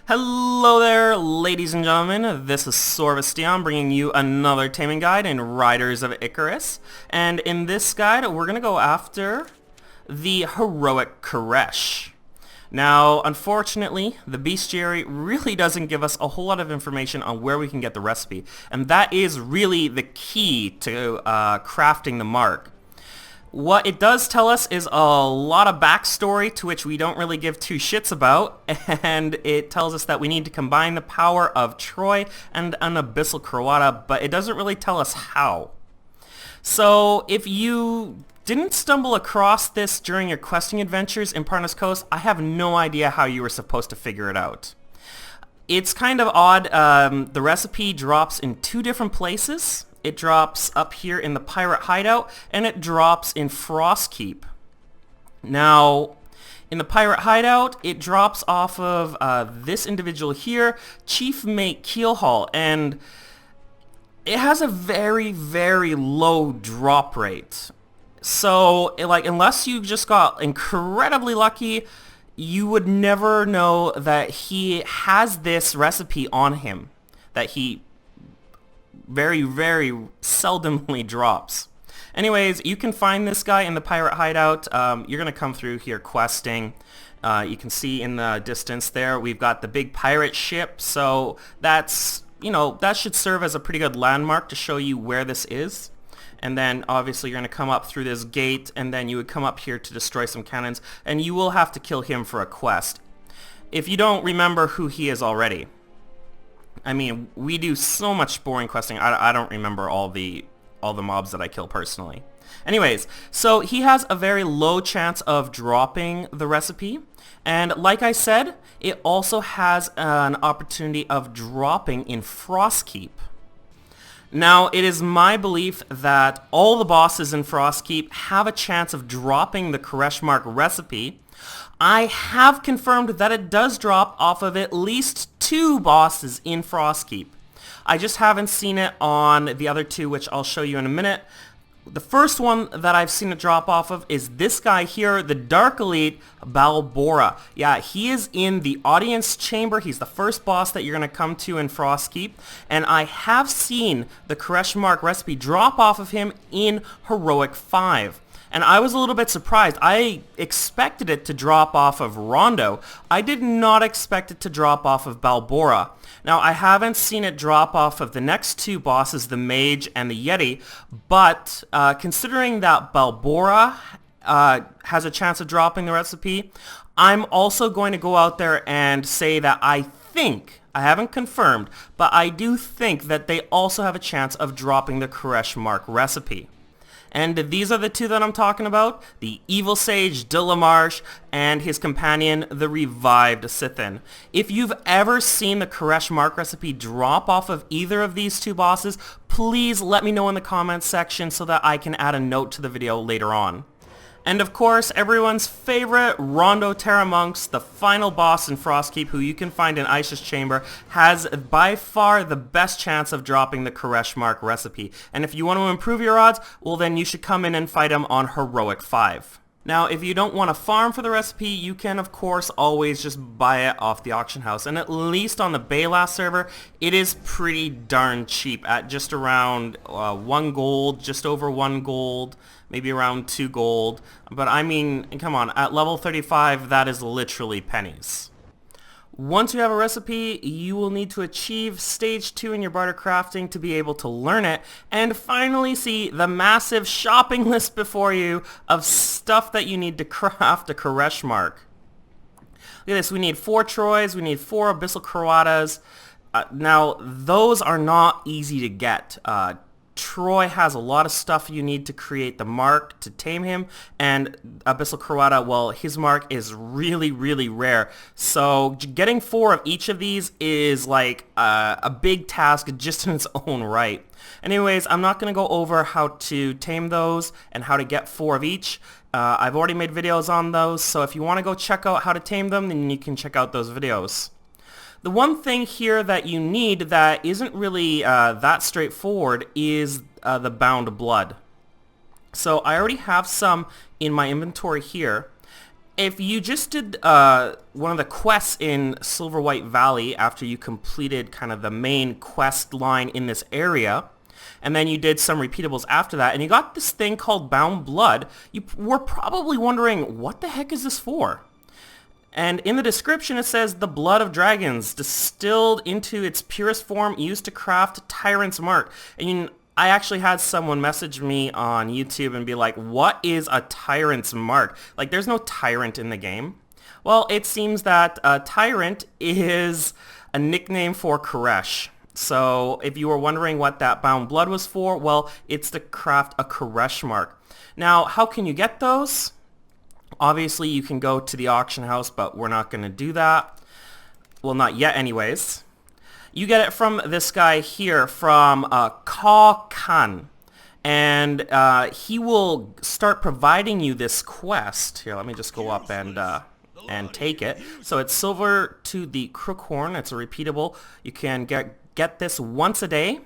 Hello there, ladies and gentlemen. This is Sorvesteon bringing you another taming guide in Riders of Icarus. And in this guide, we're going to go after the heroic Caresh. Now, unfortunately, the bestiary really doesn't give us a whole lot of information on where we can get the recipe. And that is really the key to crafting the mark. What it does tell us is a lot of backstory to which we don't really give two shits about, and it tells us that we need to combine the power of Troy and an Abyssal Croata, but it doesn't really tell us how. So if you didn't stumble across this during your questing adventures in Parnas Coast, I have no idea how you were supposed to figure it out. It's kind of odd. The recipe drops in two different places. It drops up here in the pirate hideout, and it drops in Frostkeep. Now, in the pirate hideout, it drops off of this individual here, Chief Mate Keelhaul, and it has a very, very low drop rate. So, unless you just got incredibly lucky, you would never know that he has this recipe on him, that he very, very seldomly drops. Anyways, you can find this guy in the pirate hideout. You're going to come through here questing. You can see in the distance there, we've got the big pirate ship. So that's, that should serve as a pretty good landmark to show you where this is. And then obviously you're going to come up through this gate, and then you would come up here to destroy some cannons, and you will have to kill him for a quest if you don't remember who he is already. I mean, we do so much boring questing. I don't remember all the mobs that I kill personally. Anyways, so he has a very low chance of dropping the recipe, and like I said, it also has an opportunity of dropping in Frostkeep. Now, it is my belief that all the bosses in Frostkeep have a chance of dropping the Caresh mark recipe. I have confirmed that it does drop off of at least 2 bosses in Frostkeep. I just haven't seen it on the other 2, which I'll show you in a minute. The first one that I've seen it drop off of is this guy here, the Dark Elite Balbora. Yeah, he is in the audience chamber. He's the first boss that you're going to come to in Frostkeep. And I have seen the Caresh mark recipe drop off of him in Heroic 5. And I was a little bit surprised. I expected it to drop off of Rondo. I did not expect it to drop off of Balbora. Now, I haven't seen it drop off of the next 2 bosses, the Mage and the Yeti, but considering that Balbora has a chance of dropping the recipe, I'm also going to go out there and say that I haven't confirmed, but I do think that they also have a chance of dropping the Caresh mark recipe. And these are the 2 that I'm talking about, the Evil Sage de la Marche and his companion, the Revived Sithin. If you've ever seen the Caresh mark recipe drop off of either of these 2 bosses, please let me know in the comments section so that I can add a note to the video later on. And of course, everyone's favorite Rondo Terra Monks, the final boss in Frostkeep, who you can find in Aisha's chamber, has by far the best chance of dropping the Caresh mark recipe. And if you want to improve your odds, well then you should come in and fight him on Heroic 5. Now, if you don't want to farm for the recipe, you can of course always just buy it off the auction house. And at least on the Baylas server, it is pretty darn cheap at just around 1 gold, just over 1 gold, maybe around 2 gold. But I mean, come on, at level 35, that is literally pennies. Once you have a recipe, you will need to achieve stage 2 in your barter crafting to be able to learn it, and finally see the massive shopping list before you of stuff that you need to craft a Caresh mark. Look at this, we need 4 Troys, we need 4 Abyssal Croatas. Now, those are not easy to get. Troy has a lot of stuff you need to create the mark to tame him, and Abyssal Croata, well, his mark is really, really rare. So getting 4 of each of these is like a big task just in its own right. Anyways, I'm not going to go over how to tame those and how to get 4 of each. I've already made videos on those, so if you want to go check out how to tame them, then you can check out those videos. The one thing here that you need that isn't really that straightforward is the bound blood. So I already have some in my inventory here. if you just did one of the quests in Silver White Valley after you completed kind of the main quest line in this area, and then you did some repeatables after that, and you got this thing called Bound Blood, you were probably wondering, what the heck is this for? And in the description it says, the blood of dragons, distilled into its purest form, used to craft Tyrant's Mark. And I actually had someone message me on YouTube and be like, what is a Tyrant's Mark? Like, there's no tyrant in the game. Well, it seems that Tyrant is a nickname for Caresh. So if you were wondering what that Bound Blood was for, well, it's to craft a Caresh mark. Now, how can you get those? Obviously, you can go to the auction house, but we're not going to do that. Well, not yet anyways. You get it from this guy here, from Khan. And he will start providing you this quest. Here, let me just go up and take it. So it's Silver to the Crookhorn. It's a repeatable. You can get this once a day.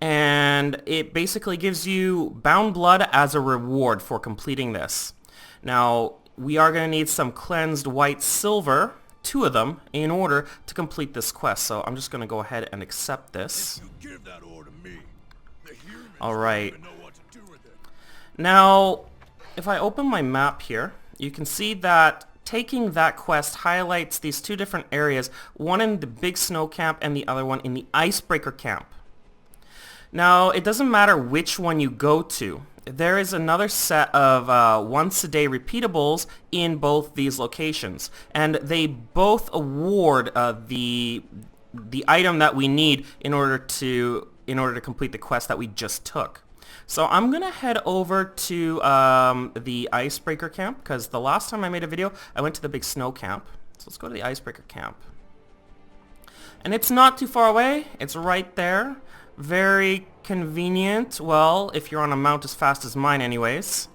And it basically gives you Bound Blood as a reward for completing this. Now, we are going to need some cleansed white silver, 2 of them, in order to complete this quest. So I'm just going to go ahead and accept this. Alright. Now, if I open my map here, you can see that taking that quest highlights these 2 different areas, one in the Big Snow Camp and the other one in the Icebreaker Camp. Now, it doesn't matter which one you go to. There is another set of once-a-day repeatables in both these locations, and they both award the item that we need in order to complete the quest that we just took. So I'm gonna head over to the Icebreaker Camp, because the last time I made a video, I went to the Big Snow Camp. So let's go to the Icebreaker Camp, and it's not too far away. It's right there. Very convenient, well, if you're on a mount as fast as mine anyways.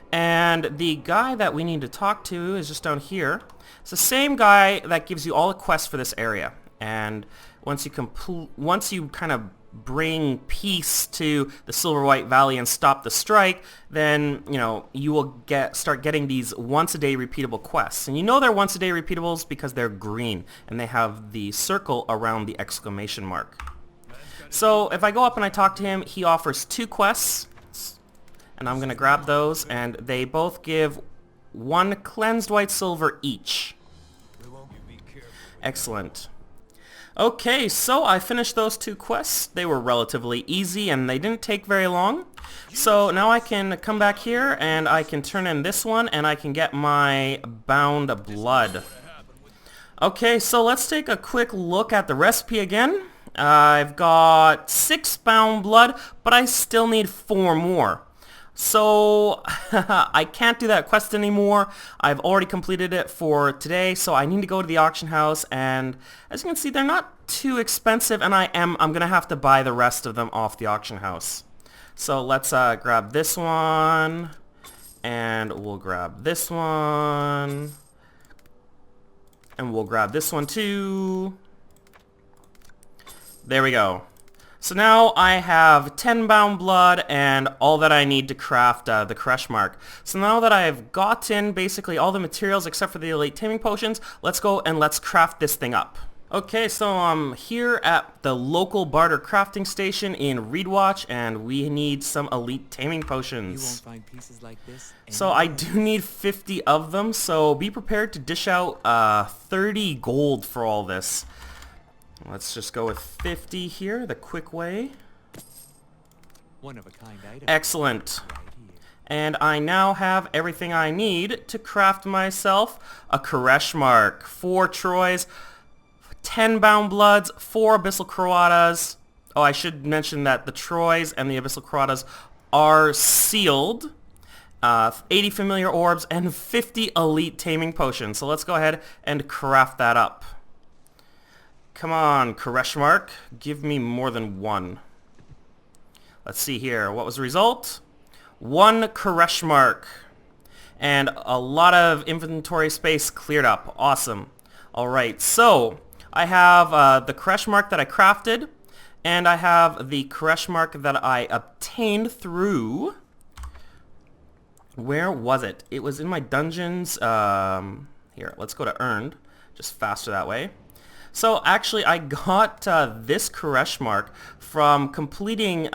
And the guy that we need to talk to is just down here. It's the same guy that gives you all the quests for this area. And once you kind of bring peace to the Silver White Valley and stop the strike, then, you know, you will start getting these once-a-day repeatable quests. And you know they're once-a-day repeatables because they're green, and they have the circle around the exclamation mark. So if I go up and I talk to him, he offers 2 quests, and I'm going to grab those, and they both give 1 cleansed white silver each. Excellent. Okay, so I finished those 2 quests. They were relatively easy, and they didn't take very long. So now I can come back here, and I can turn in this one, and I can get my Bound Blood. Okay, so let's take a quick look at the recipe again. I've got 6 Bound Blood, but I still need 4 more. So I can't do that quest anymore. I've already completed it for today, so I need to go to the auction house, and as you can see, they're not too expensive, and I'm gonna have to buy the rest of them off the auction house. So let's grab this one, and we'll grab this one, and we'll grab this one too. There we go. So now I have 10 Bound Blood and all that I need to craft the Caresh mark. So now that I've gotten basically all the materials except for the elite taming potions, let's go and let's craft this thing up. Okay, so I'm here at the local barter crafting station in Reedwatch, and we need some elite taming potions. You won't find pieces like this. So I do need 50 of them, so be prepared to dish out 30 gold for all this. Let's just go with 50 here, the quick way. One of a kind item. Excellent. And I now have everything I need to craft myself a Caresh mark. 4 Troys, 10 Bound Bloods, 4 Abyssal Croatas. Oh, I should mention that the Troys and the Abyssal Croatas are sealed. 80 Familiar Orbs and 50 Elite Taming Potions. So let's go ahead and craft that up. Come on, Caresh mark. Give me more than 1. Let's see here. What was the result? 1 Caresh mark. And a lot of inventory space cleared up. Awesome. Alright, so I have the Caresh mark that I crafted, and I have the Caresh mark that I obtained through Where was it? It was in my dungeons. Here, let's go to earned. Just faster that way. So actually, I got this Caresh mark from completing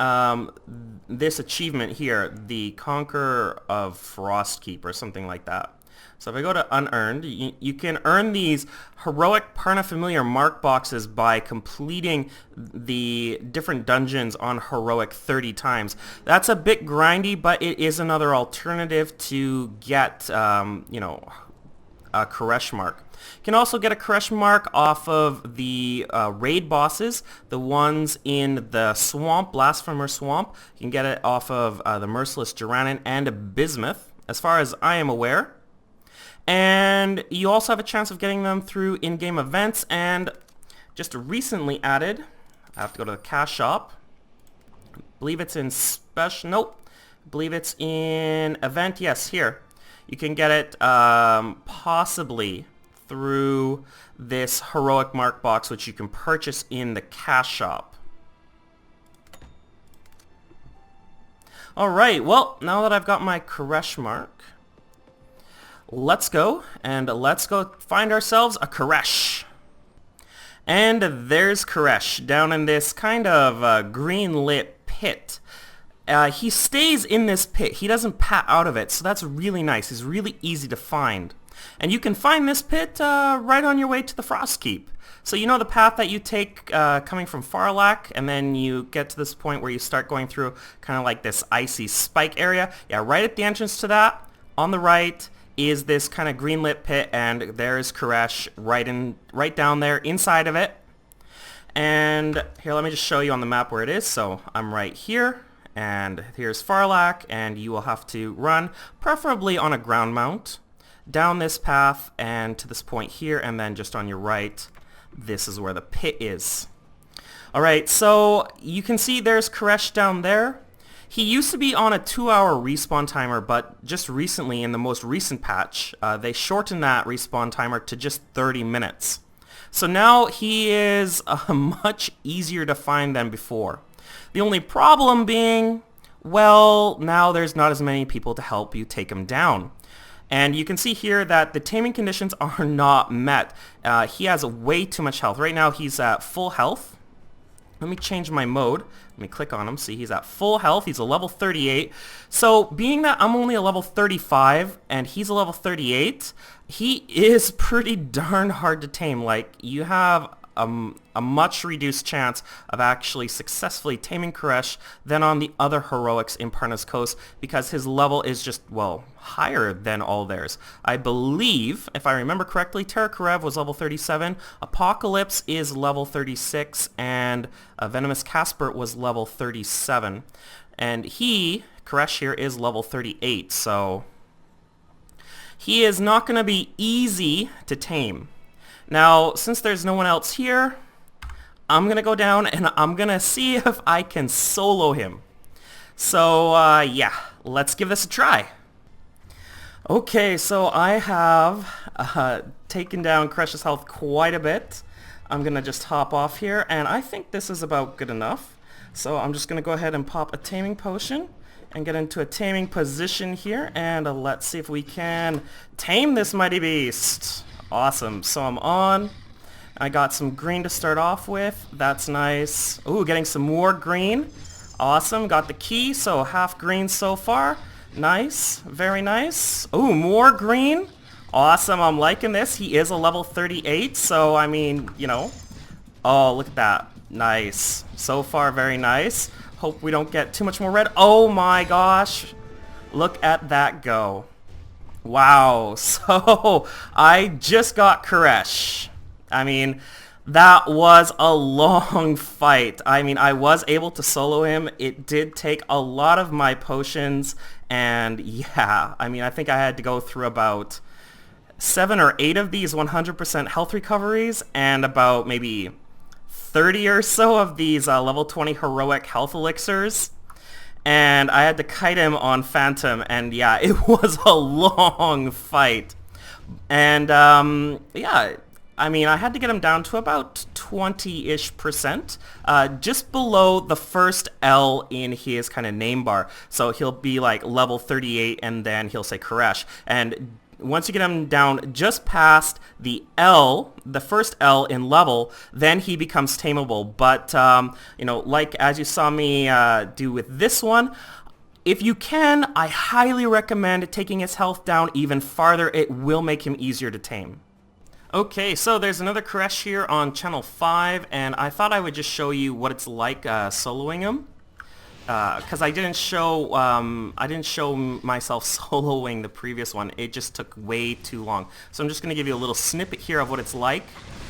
this achievement here, the Conqueror of Frostkeep or something like that. So if I go to unearned, you can earn these heroic Parnafamiliar mark boxes by completing the different dungeons on heroic 30 times. That's a bit grindy, but it is another alternative to get, you know, a Caresh mark. You can also get a Caresh mark off of the raid bosses, the ones in the swamp, Blasphemer Swamp. You can get it off of the Merciless Jaranin and Bismuth, as far as I am aware. And you also have a chance of getting them through in-game events, and just recently added, I have to go to the cash shop. I believe it's in special, nope. I believe it's in event, yes, here. You can get it possibly through this heroic mark box, which you can purchase in the cash shop. Alright, well, now that I've got my Caresh mark, let's go find ourselves a Caresh. And there's Caresh down in this kind of green lit pit. He stays in this pit. He doesn't pat out of it, so that's really nice. He's really easy to find. And you can find this pit right on your way to the Frostkeep. So you know the path that you take coming from Farlak, and then you get to this point where you start going through kind of like this icy spike area. Yeah, right at the entrance to that, on the right, is this kind of green lit pit, and there's Caresh right down there inside of it. And here, let me just show you on the map where it is. So I'm right here, and here's Farlak, and you will have to run, preferably on a ground mount, down this path and to this point here, and then just on your right, this is where the pit is. Alright, so you can see there's Caresh down there. He used to be on a 2-hour respawn timer, but just recently, in the most recent patch, they shortened that respawn timer to just 30 minutes. So now he is much easier to find than before. The only problem being, well, now there's not as many people to help you take him down. And you can see here that the taming conditions are not met. He has way too much health. Right now he's at full health. Let me change my mode. Let me click on him. See, he's at full health. He's a level 38. So being that I'm only a level 35 and he's a level 38, he is pretty darn hard to tame. Like, you have a much reduced chance of actually successfully taming Caresh than on the other heroics in Parnas Coast, because his level is just, well, higher than all theirs. I believe, if I remember correctly, Terrakarev was level 37, Apocalypse is level 36, and Venomous Casper was level 37. And Caresh here, is level 38, so he is not going to be easy to tame. Now, since there's no one else here, I'm going to go down and I'm going to see if I can solo him. So, yeah, let's give this a try. Okay, so I have taken down Caresh's health quite a bit. I'm going to just hop off here, and I think this is about good enough. So I'm just going to go ahead and pop a taming potion and get into a taming position here, and let's see if we can tame this mighty beast. Awesome. So I'm on. I got some green to start off with. That's nice. Ooh, getting some more green. Awesome. Got the key, so half green so far. Nice. Very nice. Ooh, more green. Awesome. I'm liking this. He is a level 38, so I mean, you know. Oh, look at that. Nice. So far, very nice. Hope we don't get too much more red. Oh my gosh. Look at that go. Wow, so I just got Caresh. I mean, that was a long fight. I mean, I was able to solo him. It did take a lot of my potions, and yeah, I mean, I think I had to go through about 7 or 8 of these 100% health recoveries, and about maybe 30 or so of these level 20 heroic health elixirs. And I had to kite him on Phantom, and yeah, it was a long fight. And yeah, I mean, I had to get him down to about 20-ish%, just below the first L in his kind of name bar. So he'll be like level 38, and then he'll say Caresh. And once you get him down just past the L, the first L in level, then he becomes tameable. But, you know, like as you saw me do with this one, if you can, I highly recommend taking his health down even farther. It will make him easier to tame. Okay, so there's another Caresh here on Channel 5, and I thought I would just show you what it's like soloing him. Because I didn't show myself soloing the previous one. It just took way too long. So I'm just going to give you a little snippet here of what it's like.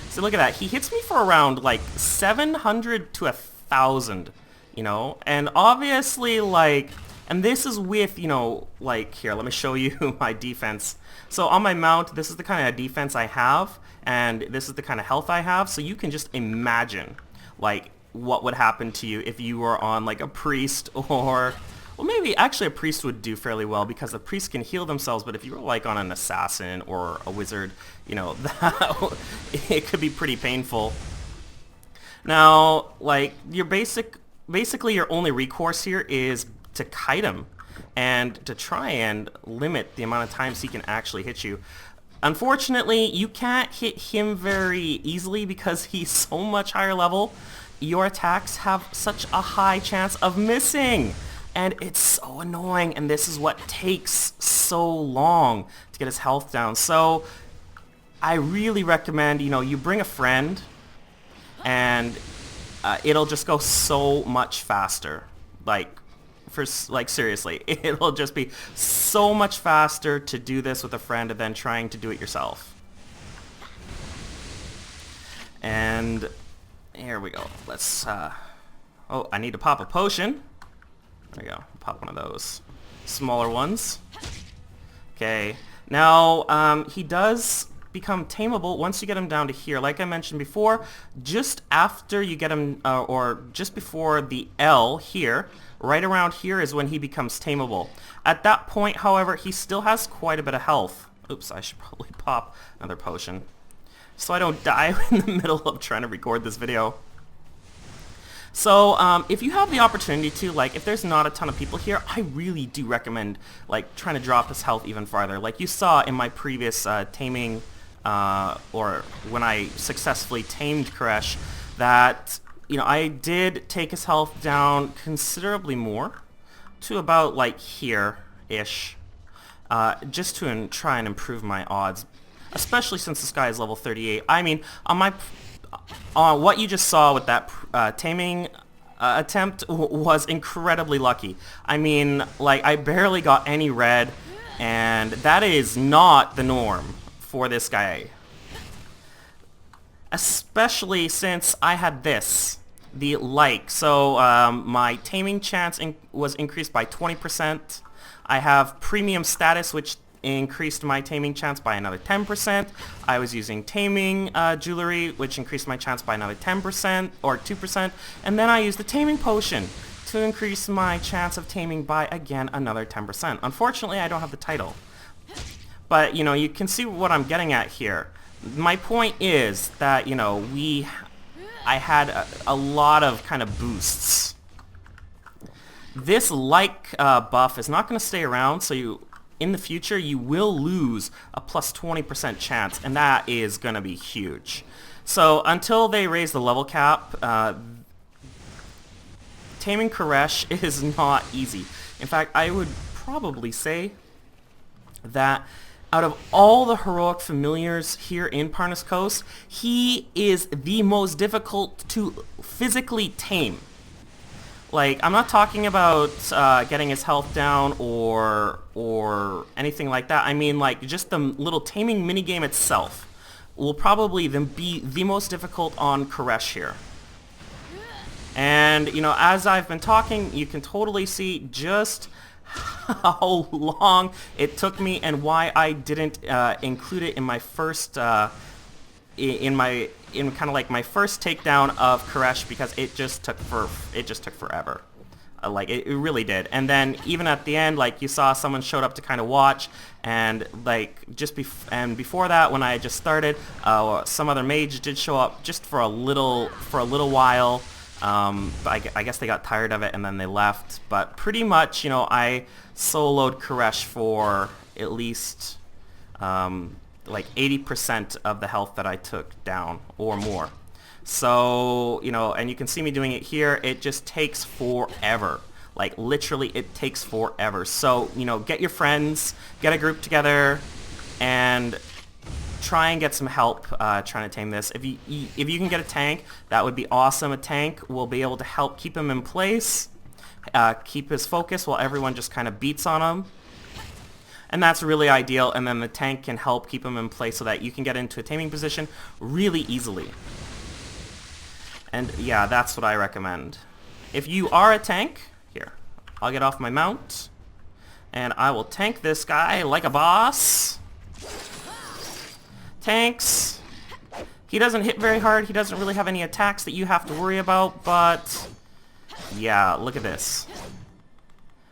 So look at that. He hits me for around like 700 to 1,000, you know? And obviously, like, and this is with, you know, like, here, let me show you my defense. So on my mount, this is the kind of defense I have, and this is the kind of health I have. So you can just imagine, like, what would happen to you if you were on, like, a priest or... Well, maybe actually a priest would do fairly well because the priest can heal themselves, but if you were, like, on an assassin or a wizard, you know, it could be pretty painful. Now, like, basically your only recourse here is to kite him and to try and limit the amount of times he can actually hit you. Unfortunately, you can't hit him very easily because he's so much higher level. Your attacks have such a high chance of missing, and it's so annoying, and this is what takes so long to get his health down. So I really recommend, you know, you bring a friend, and it'll just go so much faster. Like seriously, it'll just be so much faster to do this with a friend than trying to do it yourself. And here we go. Let's, oh, I need to pop a potion. There we go. Pop one of those smaller ones. Okay. Now, he does become tameable once you get him down to here. Like I mentioned before, just after you get him, or just before the L here, right around here is when he becomes tameable. At that point, however, he still has quite a bit of health. Oops, I should probably pop another potion so I don't die in the middle of trying to record this video. So, if you have the opportunity to, like, if there's not a ton of people here, I really do recommend, like, trying to drop his health even farther. Like you saw in my previous taming, or when I successfully tamed Caresh, that, you know, I did take his health down considerably more, to about, like, here-ish, just to try and improve my odds, especially since this guy is level 38. I mean, on what you just saw with that taming attempt was incredibly lucky. I mean, like, I barely got any red, and that is not the norm for this guy. Especially since I had this, the like. So my taming chance was increased by 20%. I have premium status, which increased my taming chance by another 10%. I was using taming jewelry, which increased my chance by another 10% or 2%. And then I used the taming potion to increase my chance of taming by, again, another 10%. Unfortunately, I don't have the title. But, you know, you can see what I'm getting at here. My point is that, you know, I had a lot of kind of boosts. This like buff is not going to stay around, so in the future you will lose a plus 20% chance, and that is going to be huge. So until they raise the level cap, taming Caresh is not easy. In fact, I would probably say that out of all the heroic familiars here in Parnas Coast, he is the most difficult to physically tame. Like, I'm not talking about getting his health down or anything like that. I mean, like, just the little taming minigame itself will probably then be the most difficult on Caresh here. And, you know, as I've been talking, you can totally see just how long it took me and why I didn't include it in my first in kind of like my first takedown of Caresh, because it just took forever. Like it really did. And then even at the end, like you saw someone showed up to kind of watch, and like before that, when I had just started, some other mage did show up just for a little while. But I guess they got tired of it and then they left. But pretty much, you know, I soloed Caresh for at least like 80% of the health that I took down or more. So, you know, and you can see me doing it here. It just takes forever. Like, literally, it takes forever. So, you know, get your friends, get a group together, and try and get some help trying to tame this. If you can get a tank, that would be awesome. A tank will be able to help keep him in place, keep his focus while everyone just kind of beats on him. And that's really ideal. And then the tank can help keep him in place so that you can get into a taming position really easily. And yeah, that's what I recommend. If you are a tank, here, I'll get off my mount, and I will tank this guy like a boss. Tanks. He doesn't hit very hard. He doesn't really have any attacks that you have to worry about, but yeah, look at this.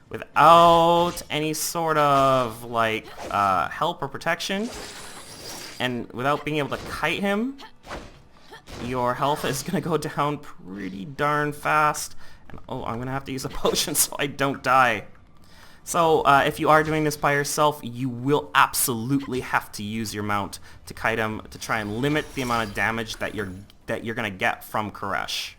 Without any sort of like help or protection, and without being able to kite him, your health is going to go down pretty darn fast. And oh, I'm going to have to use a potion so I don't die. So if you are doing this by yourself, you will absolutely have to use your mount to kite him to try and limit the amount of damage that you're going to get from Caresh.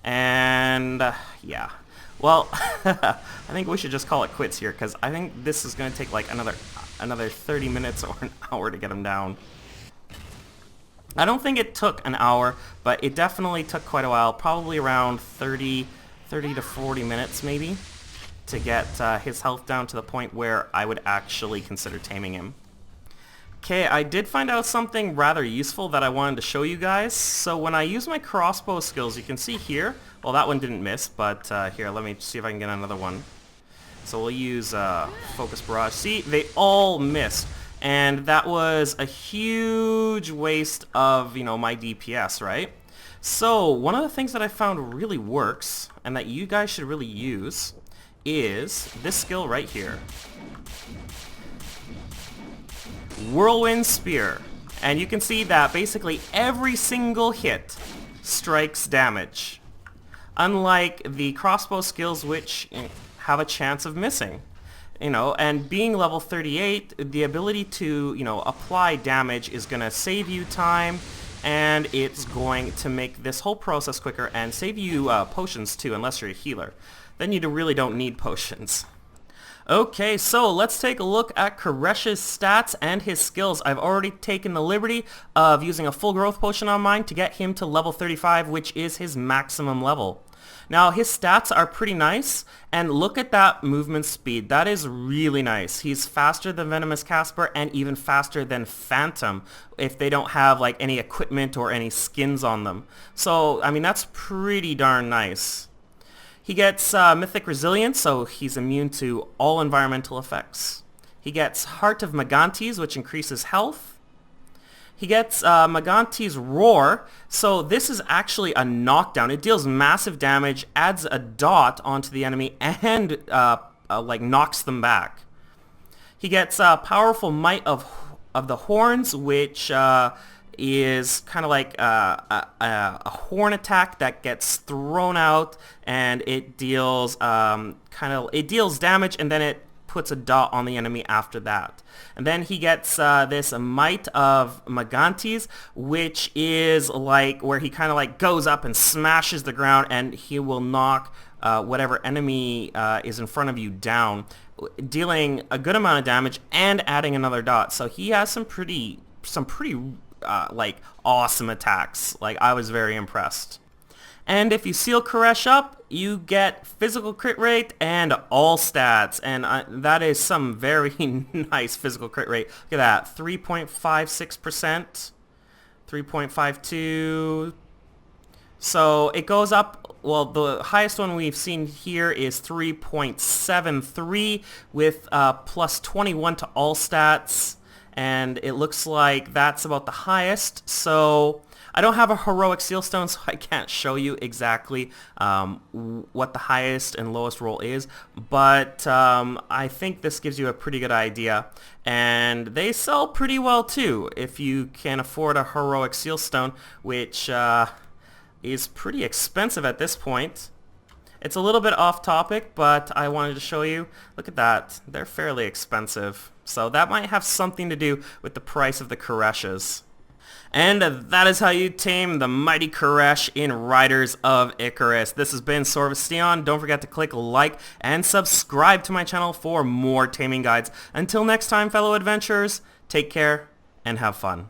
And yeah. Well, I think we should just call it quits here, because I think this is going to take like another 30 minutes or an hour to get him down. I don't think it took an hour, but it definitely took quite a while, probably around 30 to 40 minutes maybe, to get his health down to the point where I would actually consider taming him. Okay, I did find out something rather useful that I wanted to show you guys. So when I use my crossbow skills, you can see here, well, that one didn't miss, but here, let me see if I can get another one. So we'll use Focus Barrage. See, they all missed. And that was a huge waste of, you know, my DPS, right? So one of the things that I found really works, and that you guys should really use, is this skill right here. Whirlwind Spear. And you can see that basically every single hit strikes damage. Unlike the crossbow skills, which have a chance of missing. You know, and being level 38, the ability to, you know, apply damage is going to save you time, and it's going to make this whole process quicker and save you potions too, unless you're a healer. Then you really don't need potions. Okay, so let's take a look at Caresh's stats and his skills. I've already taken the liberty of using a full growth potion on mine to get him to level 35, which is his maximum level. Now, his stats are pretty nice, and look at that movement speed. That is really nice. He's faster than Venomous Casper and even faster than Phantom if they don't have like any equipment or any skins on them. So, I mean, that's pretty darn nice. He gets Mythic Resilience, so he's immune to all environmental effects. He gets Heart of Megantes, which increases health. He gets Megantes Roar, so this is actually a knockdown. It deals massive damage, adds a dot onto the enemy, and like knocks them back. He gets Powerful Might of the Horns, which is kind of like a horn attack that gets thrown out, and it deals it deals damage, and then it puts a dot on the enemy after that. And then he gets this Might of Megantes, which is like where he kind of like goes up and smashes the ground, and he will knock whatever enemy is in front of you down, dealing a good amount of damage and adding another dot. So he has some pretty like awesome attacks. Like, I was very impressed. And if you seal Caresh up, you get physical crit rate and all stats. And that is some very nice physical crit rate. Look at that, 3.56%, 3.52. So it goes up, well, the highest one we've seen here is 3.73 with plus 21 to all stats. And it looks like that's about the highest. So I don't have a heroic sealstone, so I can't show you exactly what the highest and lowest roll is, but I think this gives you a pretty good idea. And they sell pretty well too if you can afford a heroic sealstone, which is pretty expensive at this point. It's a little bit off topic, but I wanted to show you. Look at that. They're fairly expensive. So that might have something to do with the price of the Careshes. And that is how you tame the mighty Caresh in Riders of Icarus. This has been Sorvesteon. Don't forget to click like and subscribe to my channel for more taming guides. Until next time, fellow adventurers, take care and have fun.